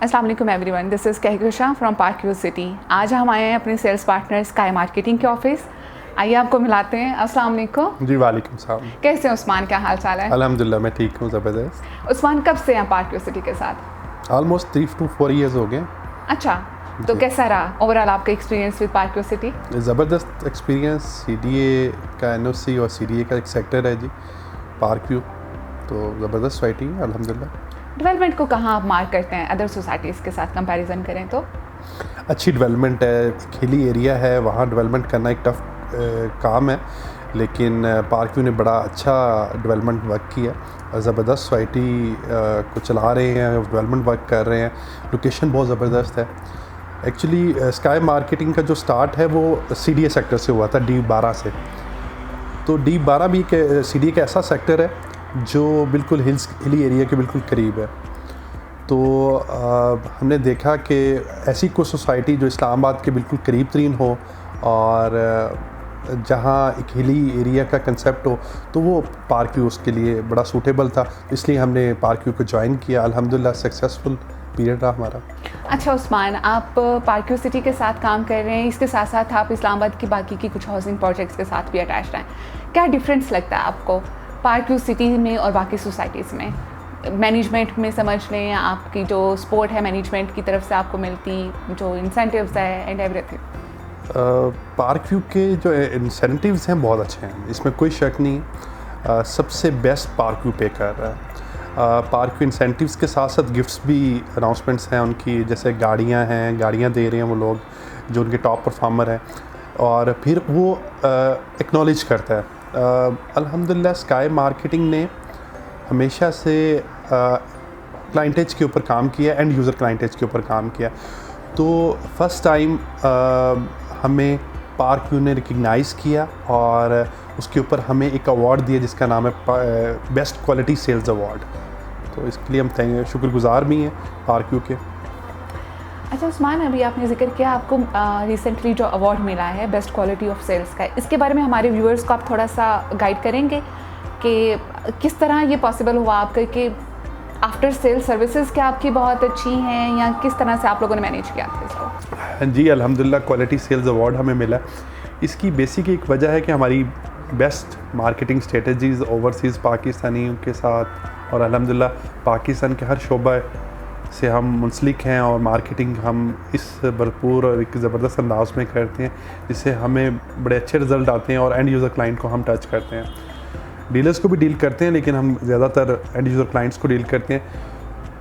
अस्सलाम वालेकुम everyone, this is Kahkasha from park view city. आज हम आए हैं अपने सेल्स पार्टनर स्काई मार्केटिंग के ऑफिस। आइए आपको मिलाते हैं। अस्सलाम वालेकुम। जी वालेकुम सलाम। कैसे हैं उस्मान, क्या हाल चाल है? अल्हम्दुलिल्लाह मैं ठीक हूँ, ज़बरदस्त। उस्मान कब से हैं पार्क व्यू सिटी के साथ? ऑलमोस्ट 3 to 4 ईयर्स हो गए। अच्छा, तो कैसा रहा ओवरऑल आपका experience with park view city? ज़बरदस्त एक्सपीरियंस। CDA का NOC और CDA का एक सेक्टर है जी पार्क व्यू, तो ज़बरदस्त सोसाइटी है अल्हम्दुलिल्लाह। डेवलपमेंट को कहाँ आप मार्क करते हैं अदर सोसाइटीज़ के साथ कंपैरिजन करें तो? अच्छी डेवलपमेंट है, हिली एरिया है, वहाँ डेवलपमेंट करना एक टफ काम है, लेकिन पार्क व्यू ने बड़ा अच्छा डेवलपमेंट वर्क किया और ज़बरदस्त सोसाइटी को चला रहे हैं, डेवलपमेंट वर्क कर रहे हैं। लोकेशन बहुत ज़बरदस्त है। एक्चुअली स्काई मार्केटिंग का जो स्टार्ट है वो CDA सेक्टर से हुआ था, D12 से। तो D12 भी एक CDA का ऐसा सेक्टर है जो बिल्कुल हिली एरिया के बिल्कुल करीब है। तो हमने देखा कि ऐसी कोई सोसाइटी जो इस्लामाबाद के बिल्कुल करीब तरीन हो और जहाँ एक हिली एरिया का कंसेप्ट हो, तो वो पार्क व्यू उसके लिए बड़ा सूटेबल था, इसलिए हमने पार्क व्यू को ज्वाइन किया। अल्हम्दुलिल्लाह सक्सेसफुल पीरियड रहा हमारा। अच्छा उस्मान, आप पार्क व्यू सिटी के साथ काम कर रहे हैं, इसके साथ साथ आप इस्लामाबाद की बाकी की कुछ हाउसिंग प्रोजेक्ट्स के साथ भी अटैच हैं। क्या डिफरेंस लगता है आपको पार्क व्यू सिटी में और बाकी सोसाइटीज़ में? मैनेजमेंट में समझ लें, या आपकी जो सपोर्ट है मैनेजमेंट की तरफ से आपको मिलती, जो इंसेंटिव्स है एंड एवरीथिंग? पार्क व्यू के जो इंसेंटिव्स हैं बहुत अच्छे हैं, इसमें कोई शक नहीं। सबसे बेस्ट पार्क व्यू पे कर रहा है। पार्क व्यू इंसेंटिव्स के साथ साथ गिफ्ट्स भी अनाउंसमेंट्स हैं उनकी, जैसे गाड़ियाँ हैं, गाड़ियाँ दे रहे हैं वो लोग जो उनके टॉप परफॉर्मर हैं, और फिर वो एक्नॉलेज करता है। अल्हम्दुलिल्लाह स्काई मार्केटिंग ने हमेशा से क्लाइंटेज के ऊपर काम किया, एंड यूज़र क्लाइंटेज के ऊपर काम किया। तो फर्स्ट टाइम हमें पार्क व्यू ने रिकग्नाइज़ किया और उसके ऊपर हमें एक अवार्ड दिया जिसका नाम है बेस्ट क्वालिटी सेल्स अवार्ड। तो इसके लिए हम शुक्रगुज़ार भी हैं पार्क व्यू के। अच्छा उस्मान, अभी आपने जिक्र किया आपको रिसेंटली जो अवार्ड मिला है बेस्ट क्वालिटी ऑफ सेल्स का, इसके बारे में हमारे व्यूअर्स को आप थोड़ा सा गाइड करेंगे कि किस तरह ये पॉसिबल हुआ आपका, कि आफ्टर सेल सर्विसेज क्या आपकी बहुत अच्छी हैं, या किस तरह से आप लोगों ने मैनेज किया था इसको? जी अल्हम्दुलिल्लाह क्वालिटी सेल्स अवार्ड हमें मिला। इसकी बेसिक एक वजह है कि हमारी बेस्ट मार्केटिंग स्ट्रेटजीज़ ओवरसीज़ पाकिस्तानियों के साथ, और अल्हम्दुलिल्लाह पाकिस्तान के हर शोबा से हम मुंसलिक हैं, और मार्केटिंग हम इस भरपूर और एक ज़बरदस्त अंदाज में करते हैं जिससे हमें बड़े अच्छे रिज़ल्ट आते हैं, और एंड यूज़र क्लाइंट को हम टच करते हैं। डीलर्स को भी डील करते हैं, लेकिन हम ज़्यादातर एंड यूज़र क्लाइंट्स को डील करते हैं,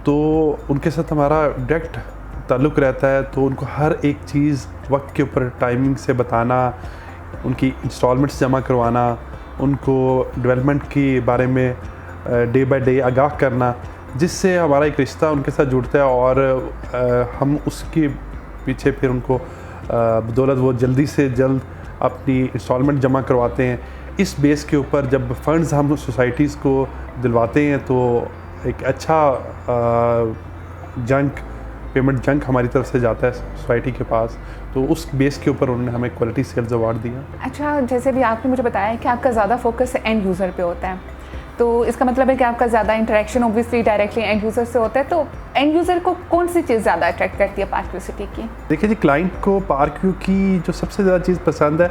तो उनके साथ हमारा डायरेक्ट ताल्लुक़ रहता है। तो उनको हर एक चीज़ वक्त के ऊपर टाइमिंग से बताना, उनकी इंस्टॉलमेंट्स जमा करवाना, उनको डेवलपमेंट के बारे में डे बाय डे आगाह करना, जिससे हमारा एक रिश्ता उनके साथ जुड़ता है, और हम उसके पीछे फिर उनको बदौलत वो जल्दी से जल्द अपनी इंस्टॉलमेंट जमा करवाते हैं। इस बेस के ऊपर जब फंड्स हम सोसाइटीज़ को दिलवाते हैं तो एक अच्छा पेमेंट जंक हमारी तरफ से जाता है सोसाइटी के पास, तो उस बेस के ऊपर उन्होंने हमें क्वालिटी सेल्स अवार्ड दिया। अच्छा, जैसे भी आपने मुझे बताया कि आपका ज़्यादा फोकस एंड यूज़र पे होता है, तो इसका मतलब है कि आपका ज़्यादा interaction obviously directly end user से होता है। तो एंड यूज़र को कौन सी चीज़ ज़्यादा अट्रैक्ट करती है पार्क व्यू सिटी की? देखिए जी, क्लाइंट को पार्क व्यू की जो सबसे ज़्यादा चीज़ पसंद है,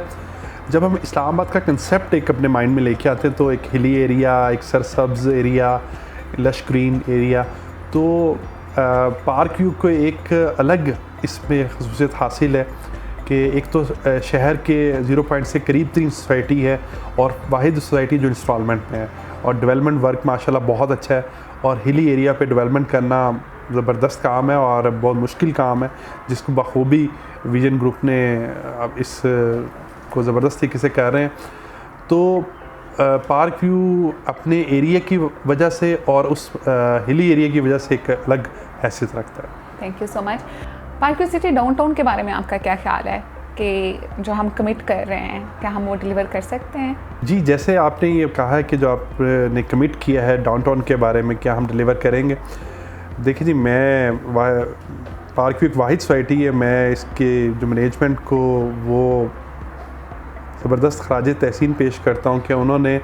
जब हम इस्लामाबाद का कंसेप्ट एक अपने माइंड में लेके आते हैं, तो एक हिली एरिया, एक सरसब्ज़ एरिया, लश ग्रीन एरिया, तो पार्क व्यू को एक अलग इसमें ख़ुसूसियत हासिल है कि एक तो शहर के 0 पॉइंट से करीब 3 सोसाइटी है, और वाहिद सोसाइटी जो इंस्टॉलमेंट में है, और डेवलपमेंट वर्क माशाल्लाह बहुत अच्छा है, और हिली एरिया पे डेवलपमेंट करना ज़बरदस्त काम है और बहुत मुश्किल काम है, जिसको बखूबी विजन ग्रुप ने अब इस को ज़बरदस्त तरीके से कर रहे हैं। तो पार्क व्यू अपने एरिया की वजह से और उस हिली एरिया की वजह से एक अलग हैसियत रखता है। Thank you so much. Park view city downtown के बारे में आपका क्या ख्याल है कि जो हम कमिट कर रहे हैं, क्या हम वो डिलीवर कर सकते हैं? जी, जैसे आपने ये कहा है कि जो आपने कमिट किया है डाउनटाउन के बारे में, क्या हम डिलीवर करेंगे। देखिए जी, मैं पार्क व्यू एक वाहिद सोसाइटी है, मैं इसके जो मैनेजमेंट को वो ज़बरदस्त खराज तहसीन पेश करता हूँ कि उन्होंने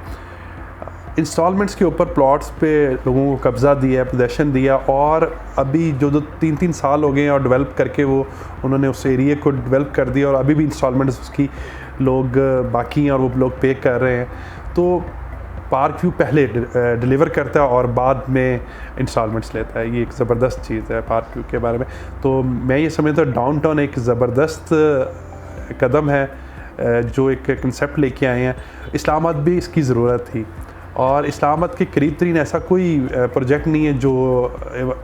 इंस्टॉलमेंट्स के ऊपर प्लॉट्स पे लोगों को कब्ज़ा दिया, पोजेशन दिया, और अभी जो 3-3 साल हो गए हैं और डेवलप करके वो उन्होंने उस एरिया को डेवलप कर दिया, और अभी भी इंस्टॉलमेंट्स उसकी लोग बाकी हैं और वो लोग पे कर रहे हैं। तो पार्क व्यू पहले डिलीवर करता है और बाद में इंस्टॉलमेंट्स लेता है। ये एक ज़बरदस्त चीज़ है पार्क व्यू के बारे में। तो मैं ये समझता हूँ डाउनटाउन एक ज़बरदस्त कदम है जो एक कंसेप्ट लेके आए हैं। इस्लामाबाद भी इसकी ज़रूरत थी, और इस्लामाबाद के करीब तरीन ऐसा कोई प्रोजेक्ट नहीं है जो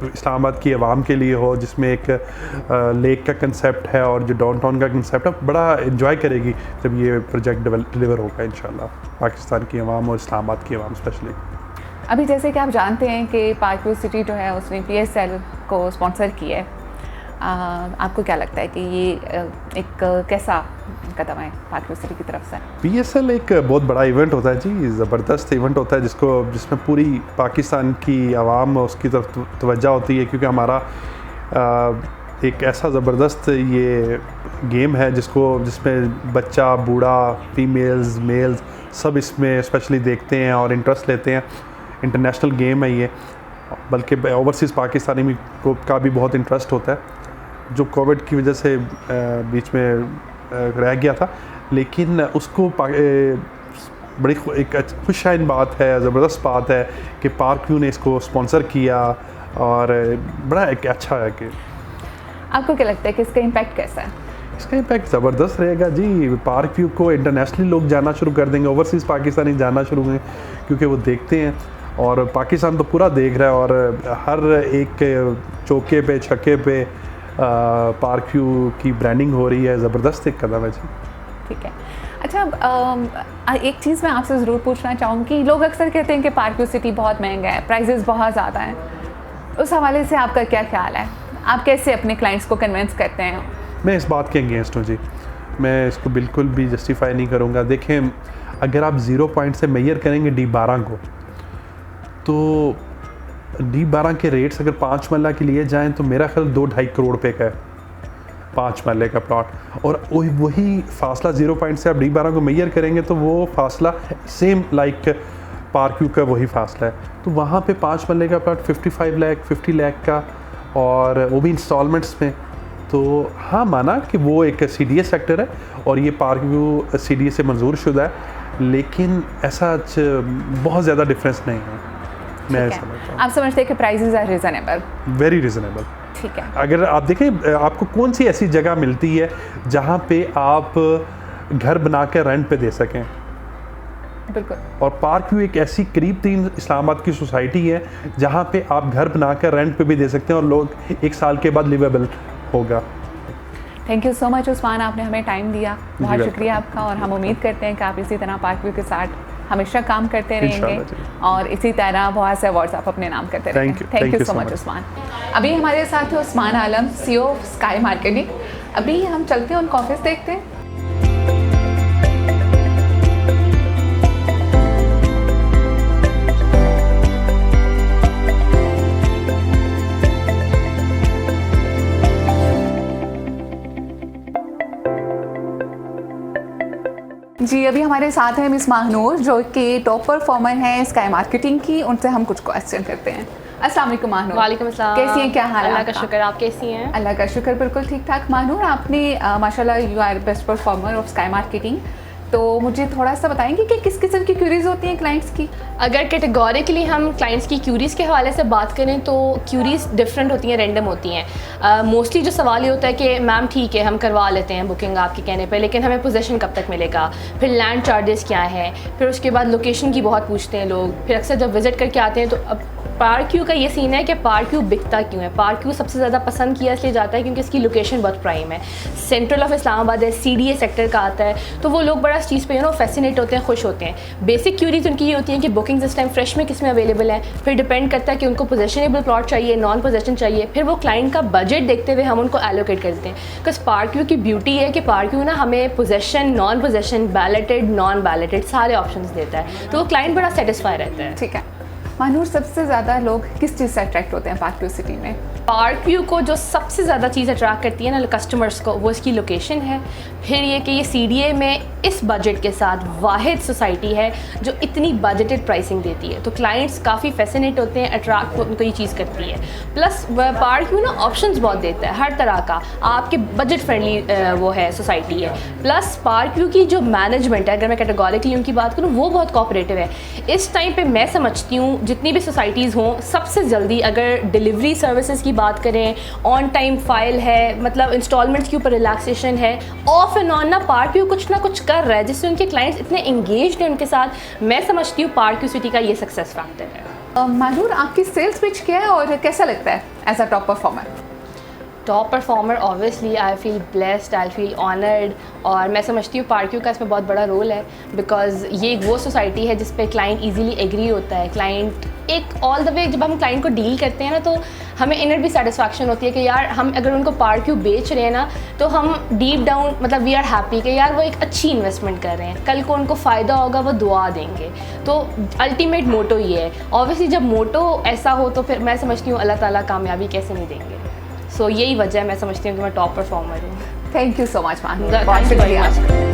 इस्लामाबाद की आवाम के लिए हो, जिसमें एक लेक का कंसेप्ट है और जो डाउनटाउन का कंसेप्ट है। बड़ा इन्जॉय करेगी जब ये प्रोजेक्ट डिलीवर होगा इंशाल्लाह, पाकिस्तान की आवाम और इस्लामाबाद की आवाम स्पेशली। अभी जैसे कि आप जानते हैं कि पार्क व्यू सिटी जो है उसने PSL को स्पॉन्सर किया है, आपको क्या लगता है कि ये एक कैसा कदम है पार्क व्यू सिटी की तरफ से? PSL एक बहुत बड़ा इवेंट होता है जी, ज़बरदस्त इवेंट होता है जिसमें पूरी पाकिस्तान की आवाम उसकी तरफ तवज्जो होती है, क्योंकि हमारा एक ऐसा ज़बरदस्त ये गेम है जिसमें बच्चा, बूढ़ा, फीमेल्स, मेल्स सब इसमें स्पेशली देखते हैं और इंटरेस्ट लेते हैं। इंटरनेशनल गेम है ये, बल्कि ओवरसीज़ पाकिस्तानी का भी बहुत इंटरेस्ट होता है, जो कोविड की वजह से बीच में रह गया था, लेकिन उसको बड़ी एक खुशहाइन बात है, ज़बरदस्त बात है कि पार्क व्यू ने इसको स्पॉन्सर किया, और बड़ा एक अच्छा है कि आपको क्या लगता है कि इसका इम्पैक्ट कैसा है? इसका इम्पैक्ट ज़बरदस्त रहेगा जी। पार्क व्यू को इंटरनेशनली लोग जाना शुरू कर देंगे, ओवरसीज़ पाकिस्तानी जाना शुरू होंगे, क्योंकि वो देखते हैं, और पाकिस्तान तो पूरा देख रहा है, और हर एक चौके पे, छक्के पे पार्क व्यू की ब्रांडिंग हो रही है। ज़बरदस्त एक कदम है जी। ठीक है। अच्छा, एक चीज़ मैं आपसे ज़रूर पूछना चाहूँगी, लोग अक्सर कहते हैं कि पार्क व्यू सिटी बहुत महंगा है, प्राइजेज़ बहुत ज़्यादा हैं, उस हवाले से आपका क्या ख्याल है? आप कैसे अपने क्लाइंट्स को कन्विंस करते हैं? मैं इस बात के अगेंस्ट हूँ जी, मैं इसको बिल्कुल भी जस्टिफाई नहीं करूँगा। देखें, अगर आप 0 पॉइंट से मेजर करेंगे D12 को, तो D12 के रेट्स अगर 5 मरला के लिए जाएं तो मेरा ख्याल 2-2.5 करोड़ रुपए का है 5 मरले का प्लॉट, और वही फासला 0 पॉइंट से आप D12 को मेजर करेंगे तो वो फासला सेम लाइक पार्क व्यू का वही फासला है। तो वहाँ पे 5 मरले का प्लॉट 55 लाख 50 लाख का, और वो भी इंस्टॉलमेंट्स में। तो हाँ, माना कि वो एक CDA सेक्टर है और ये पार्क व्यू CDA से मंजूर शुदा है, लेकिन ऐसा बहुत ज़्यादा डिफरेंस नहीं है। मैं समझता हूँ आप समझते हैं कि prices are reasonable? Very reasonable. ठीक है। अगर आप देखें, आपको कौन सी ऐसी जगह मिलती है जहाँ पे आप घर बना के रेंट पे दे सकें? बिल्कुल। और पार्क व्यू एक ऐसी करीब 3 इस्लामाबाद की सोसाइटी है जहाँ पे आप घर बना कर रेंट पे भी दे सकते हैं और लोग 1 साल के बाद लिवेबल होगा। Thank you so much Usman, आपने हमें टाइम दिया, बहुत शुक्रिया आपका, और हम उम्मीद करते हैं कि आप इसी तरह पार्क व्यू के साथ हमेशा काम करते रहेंगे और इसी तरह बहुत से अवार्ड्स आप अपने नाम करते रहेंगे। Thank you so much Usman. अभी हमारे साथ है उस्मान आलम, CEO स्काई मार्केटिंग। अभी हम चलते हैं उनका ऑफिस देखते हैं। जी, अभी हमारे साथ हैं मिस महानूर, जो कि टॉप परफॉर्मर हैं स्काई मार्केटिंग की। उनसे हम कुछ क्वेश्चन करते हैं। अस्सलाम वालेकुम महानूर। वालेकुम अस्सलाम। कैसी हैं, क्या हाल है? अल्लाह का शुक्र, आप कैसी हैं? अल्लाह का शुक्र, बिल्कुल ठीक ठाक। महानूर, आपने माशाल्लाह you are best performer of Sky Marketing, तो मुझे थोड़ा सा बताएंगे कि किस किस्म की क्यूरीज होती हैं क्लाइंट्स की? अगर कैटेगोरिकली हम क्लाइंट्स की क्यूरीज़ के हवाले से बात करें तो क्यूरीज़ डिफरेंट होती हैं, रैंडम होती हैं। मोस्टली जो सवाल ये होता है कि मैम ठीक है हम करवा लेते हैं बुकिंग आपके कहने पे, लेकिन हमें पोजीशन कब तक मिलेगा, फिर लैंड चार्जेस क्या है, फिर उसके बाद लोकेशन की बहुत पूछते हैं लोग। फिर अक्सर जब विज़िट करके आते हैं तो अब पार्क व्यू का ये सीन है कि पार्क व्यू बिकता क्यों है। पार्क व्यू सबसे ज़्यादा पसंद किया इसलिए जाता है क्योंकि इसकी लोकेशन बहुत प्राइम है, सेंट्रल ऑफ इस्लामाबाद है, CDA सेक्टर का आता है, तो वो लोग बड़ा इस चीज़ पे फैसिनेट होते हैं, खुश होते हैं। बेसिक क्यूरीज उनकी ये होती हैं कि बुकिंग्स इस टाइम फ्रेश में किस में अवेलेबल है, फिर डिपेंड करता है कि उनको पोजेशनेबल प्लॉट चाहिए, नॉन पोजेशन चाहिए, फिर वो क्लाइंट का बजट देखते हुए हम उनको एलोकेट करते हैं। बिकॉज पार्क व्यू की ब्यूटी है कि पार्क व्यू ना हमें possession, non possession, balloted, non balloted सारे ऑप्शंस देता है, तो वो क्लाइंट बड़ा सेटिस्फाई रहता है। ठीक है। महानूर, सबसे ज़्यादा लोग किस चीज़ से अट्रैक्ट होते हैं पार्क व्यू सिटी में? पार्क व्यू को जो सबसे ज़्यादा चीज़ अट्रैक्ट करती है ना कस्टमर्स को, वो इसकी लोकेशन है। फिर ये कि ये CDA में इस बजट के साथ वाहिद सोसाइटी है जो इतनी बजटेड प्राइसिंग देती है। तो क्लाइंट्स काफ़ी फैसिनेट होते हैं, अट्रैक्ट उनको ये चीज़ करती है। प्लस पार्क ना ऑप्शंस बहुत देता है हर तरह का, आपके बजट फ्रेंडली वो है सोसाइटी है। प्लस पार्क व्यू की जो मैनेजमेंट है, अगर मैं कैटेगोरिकली उनकी बात करूँ, वो बहुत कोऑपरेटिव है। इस टाइम पे मैं समझती हूँ जितनी भी सोसाइटीज़ हों, सबसे जल्दी अगर डिलीवरी सर्विसेज की बात करें, ऑन टाइम फाइल है, मतलब इंस्टॉलमेंट्स के ऊपर रिलैक्सेशन है, ऑफ एंड ऑन ना पार्क व्यू कुछ ना कुछ कर रहा है जिससे उनके क्लाइंट्स इतने एंगेज्ड हैं उनके साथ। मैं समझती हूँ पार्क व्यू सिटी का ये सक्सेस फैक्टर है। मानूर, आपकी सेल्स पिच क्या है और कैसा लगता है as a top performer? Top performer obviously I feel blessed, I feel honoured, और मैं समझती हूँ पार्क व्यू का इसमें बहुत बड़ा रोल है बिकॉज ये एक वो सोसाइटी है जिस पे क्लाइंट इजीली एग्री होता है। क्लाइंट एक ऑल द वे जब हम क्लाइंट को डील करते हैं ना, तो हमें इनर भी सेटिस्फैक्शन होती है कि यार हम अगर उनको पार्क व्यू बेच रहे हैं ना, तो हम डीप डाउन मतलब वी आर हैप्पी कि यार वो एक अच्छी इन्वेस्टमेंट कर रहे हैं, कल को उनको फ़ायदा होगा, वो दुआ देंगे। तो अल्टीमेट मोटो ये है। ऑब्वियसली जब मोटो ऐसा हो तो फिर मैं समझती हूँ अल्लाह ताला कामयाबी कैसे नहीं देंगे। सो यही वजह है, मैं समझती हूँ कि मैं टॉप परफॉर्मर हूँ। Thank you so much Mahnoor, thank you very much.